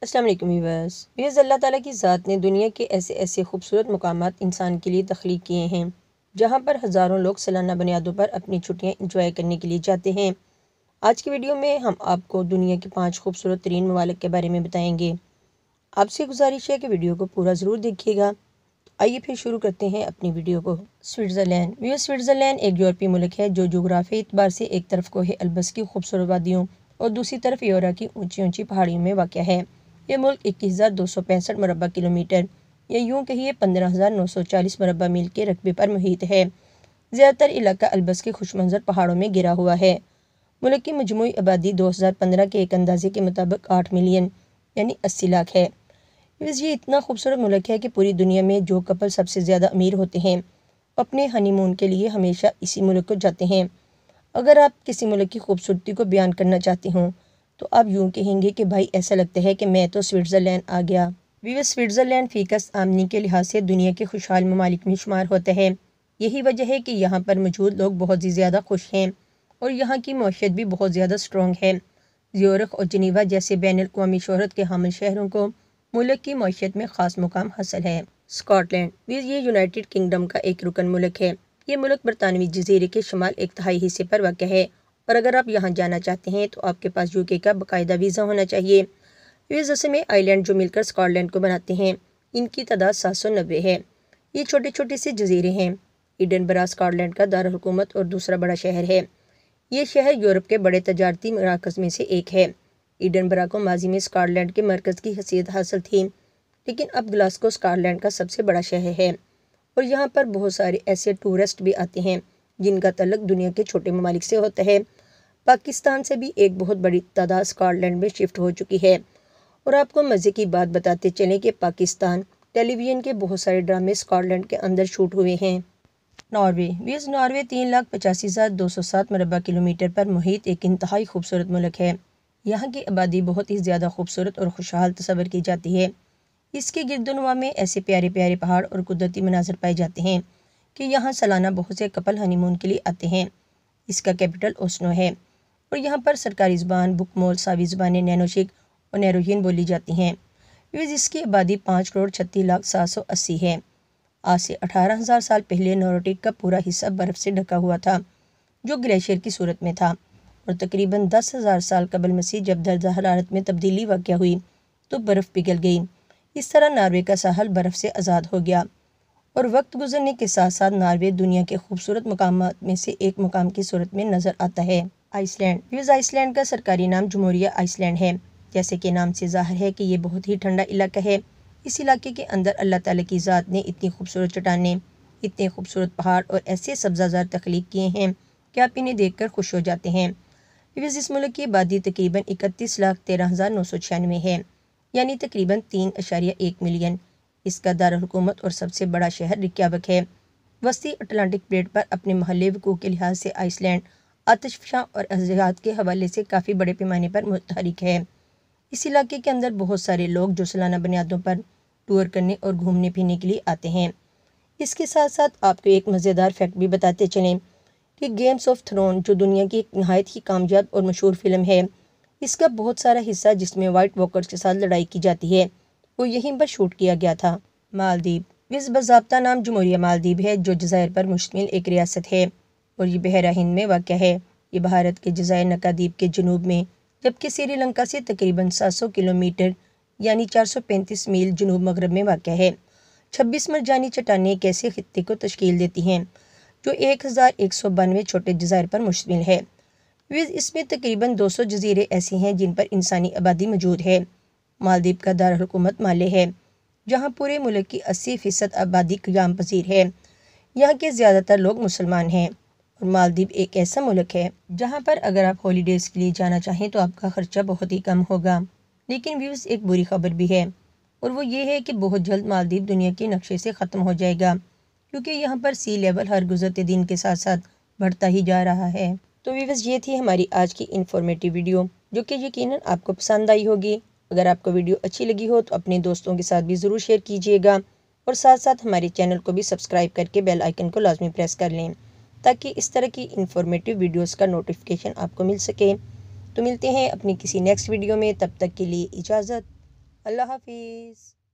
السلام علیکم ویورز اللہ تعالیٰ کی ذات نے دنیا کے ایسے خوبصورت مقامات انسان کے لیے تخلیق کیے ہیں جہاں پر ہزاروں لوگ سالانہ بنیادوں پر اپنی چھٹیاں انجوائے کرنے کے لیے جاتے ہیں۔ آج کی ویڈیو میں ہم آپ کو دنیا کے 5 خوبصورت ترین ممالک کے بارے میں بتائیں گے۔ آپ سے گزارش ہے کہ ویڈیو کو پورا ضرور دیکھیے گا۔ آئیے پھر شروع کرتے ہیں اپنی ویڈیو کو۔ سوئٹزرلینڈ سوئٹزرلینڈ ایک یورپی ملک ہے جو جغرافیائی اعتبار سے ایک طرف کوہ البرز کی خوبصورت وادیوں اور دوسری طرف یورا کی اونچی پہاڑیوں میں واقع ہے۔ یہ ملک 21,265 مربع کلومیٹر یا یوں کہیے 15,940 مربع میل کے رقبے پر محیط ہے۔ زیادہ تر علاقہ البرز کے خوش منظر پہاڑوں میں گھرا ہوا ہے۔ ملک کی مجموعی آبادی 2015 کے ایک اندازے کے مطابق 8 ملین یعنی 80 لاکھ ہے۔ یہ اتنا خوبصورت ملک ہے کہ پوری دنیا میں جو کپل سب سے زیادہ امیر ہوتے ہیں اپنے ہنی مون کے لیے ہمیشہ اسی ملک کو جاتے ہیں۔ اگر آپ کسی ملک کی خوبصورتی کو بیان کرنا چاہتے ہوں تو آپ یوں کہیں گے کہ بھائی ایسا لگتا ہے کہ میں تو سوئٹزرلینڈ آ گیا۔ سوئٹزرلینڈ فی کس آمدنی کے لحاظ سے دنیا کے خوشحال ممالک میں شمار ہوتا ہے۔ یہی وجہ ہے کہ یہاں پر موجود لوگ بہت ہی زیادہ خوش ہیں اور یہاں کی معیشت بھی بہت زیادہ سٹرونگ ہے۔ زیورخ اور جنیوا جیسے بین الاقوامی شہرت کے حامل شہروں کو ملک کی معیشت میں خاص مقام حاصل ہے۔ اسکاٹ لینڈ یہ یونائٹڈ کنگڈم کا ایک رکن ملک ہے۔ یہ ملک برطانوی جزیرے کے شمال 1/3 حصے پر واقع ہے اور اگر آپ یہاں جانا چاہتے ہیں تو آپ کے پاس UK کا باقاعدہ ویزا ہونا چاہیے۔ ویزا میں آئی لینڈ جو مل کر اسکاٹ لینڈ کو بناتے ہیں، ان کی تعداد 790 ہے۔ یہ چھوٹے سے جزیرے ہیں۔ ایڈنبرا اسکاٹ لینڈ کا دارالحکومت اور دوسرا بڑا شہر ہے۔ یہ شہر یورپ کے بڑے تجارتی مراکز میں سے ایک ہے۔ ایڈنبرا کو ماضی میں اسکاٹ لینڈ کے مرکز کی حیثیت حاصل تھی، لیکن اب گلاسگو اسکاٹ لینڈ کا سب سے بڑا شہر ہے اور یہاں پر بہت سارے ایسے ٹورسٹ بھی آتے ہیں جن کا تعلق دنیا کے چھوٹے ممالک سے ہوتا ہے۔ پاکستان سے بھی ایک بہت بڑی تعداد اسکاٹ لینڈ میں شفٹ ہو چکی ہے اور آپ کو مزے کی بات بتاتے چلیں کہ پاکستان ٹیلی ویژن کے بہت سارے ڈرامے اسکاٹ لینڈ کے اندر شوٹ ہوئے ہیں۔ ناروے 3,85,207 مربع کلومیٹر پر محیط ایک انتہائی خوبصورت ملک ہے۔ یہاں کی آبادی بہت ہی زیادہ خوبصورت اور خوشحال تصور کی جاتی ہے۔ اس کے گرد و نواح میں ایسے پیارے پہاڑ اور قدرتی مناظر پائے جاتے ہیں کہ یہاں سالانہ بہت سے کپل ہنی مون کے لیے آتے ہیں۔ اس کا کیپٹل اوسلو ہے اور یہاں پر سرکاری زبان بکمول ساوی زبانیں نینوشک اور نیروہین بولی جاتی ہیں۔ اس کی آبادی 5,36,780 ہے۔ آج سے 18,000 سال پہلے نورڈک کا پورا حصہ برف سے ڈھکا ہوا تھا جو گلیشیئر کی صورت میں تھا اور تقریباً 10,000 سال قبل مسیح جب درجہ حرارت میں تبدیلی واقع ہوئی تو برف پگھل گئی۔ اس طرح ناروے کا ساحل برف سے آزاد ہو گیا اور وقت گزرنے کے ساتھ ساتھ ناروے دنیا کے خوبصورت مقامات میں سے ایک مقام کی صورت میں نظر آتا ہے۔ آئس لینڈ آئس لینڈ کا سرکاری نام جمہوریہ آئس لینڈ ہے۔ جیسے کہ نام سے ظاہر ہے کہ یہ بہت ہی ٹھنڈا علاقہ ہے۔ اس علاقے کے اندر اللہ تعالیٰ کی ذات نے اتنی خوبصورت چٹانیں، اتنے خوبصورت پہاڑ اور ایسے سبزہ زار تخلیق کیے ہیں کہ آپ انہیں دیکھ کر خوش ہو جاتے ہیں۔ اس ملک کی آبادی تقریباً 31,13,996 ہے یعنی تقریباً 3.1 ملین۔ اس کا دارالحکومت اور سب سے بڑا شہر ریکیاوک ہے۔ وسطی اٹلانٹک پلیٹ پر اپنے محلِ وقوع کے لحاظ سے آئس لینڈ آتش فشاں اور ارضیات کے حوالے سے کافی بڑے پیمانے پر متحرک ہے۔ اس علاقے کے اندر بہت سارے لوگ جو سالانہ بنیادوں پر ٹور کرنے اور گھومنے پھرنے کے لیے آتے ہیں۔ اس کے ساتھ ساتھ آپ کو ایک مزیدار فیکٹ بھی بتاتے چلیں کہ گیمز آف تھرون جو دنیا کی ایک نہایت ہی کامیاب اور مشہور فلم ہے، اس کا بہت سارا حصہ جس میں وائٹ واکرز کے ساتھ لڑائی کی جاتی ہے وہ یہیں پر شوٹ کیا گیا تھا۔ مالدیپ باضابطہ نام جمہوریہ مالدیپ ہے جو جزائر پر مشتمل ایک ریاست ہے اور یہ بحیرہ ہند میں واقع ہے۔ یہ بھارت کے جزائر نکادیپ کے جنوب میں جبکہ سری لنکا سے تقریباً 700 کلومیٹر یعنی 435 میل جنوب مغرب میں واقع ہے۔ 26 مرجانی چٹانیں ایک ایسے خطے کو تشکیل دیتی ہیں جو 1,192 چھوٹے جزائر پر مشتمل ہے۔ اس میں تقریباً 200 جزیرے ایسے ہیں جن پر انسانی آبادی موجود ہے۔ مالدیپ کا دارالحکومت مالے ہے جہاں پورے ملک کی 80% آبادی قیام پذیر ہے۔ یہاں کے زیادہ تر لوگ مسلمان ہیں اور مالدیپ ایک ایسا ملک ہے جہاں پر اگر آپ ہالیڈیز کے لیے جانا چاہیں تو آپ کا خرچہ بہت ہی کم ہوگا۔ لیکن ایک بری خبر بھی ہے اور وہ یہ ہے کہ بہت جلد مالدیپ دنیا کے نقشے سے ختم ہو جائے گا کیونکہ یہاں پر سی لیول ہر گزرتے دن کے ساتھ ساتھ بڑھتا ہی جا رہا ہے۔ تو یہ تھی ہماری آج کی انفارمیٹیو ویڈیو جو کہ یقیناً آپ کو پسند آئی ہوگی۔ اگر آپ کو ویڈیو اچھی لگی ہو تو اپنے دوستوں کے ساتھ بھی ضرور شیئر کیجیے گا اور ساتھ ساتھ ہمارے چینل کو بھی سبسکرائب کر کے بیل آئیکن کو لازمی پریس کر لیں تاکہ اس طرح کی انفارمیٹیو ویڈیوز کا نوٹیفیکیشن آپ کو مل سکے۔ تو ملتے ہیں اپنی کسی نیکسٹ ویڈیو میں، تب تک کے لیے اجازت۔ اللہ حافظ۔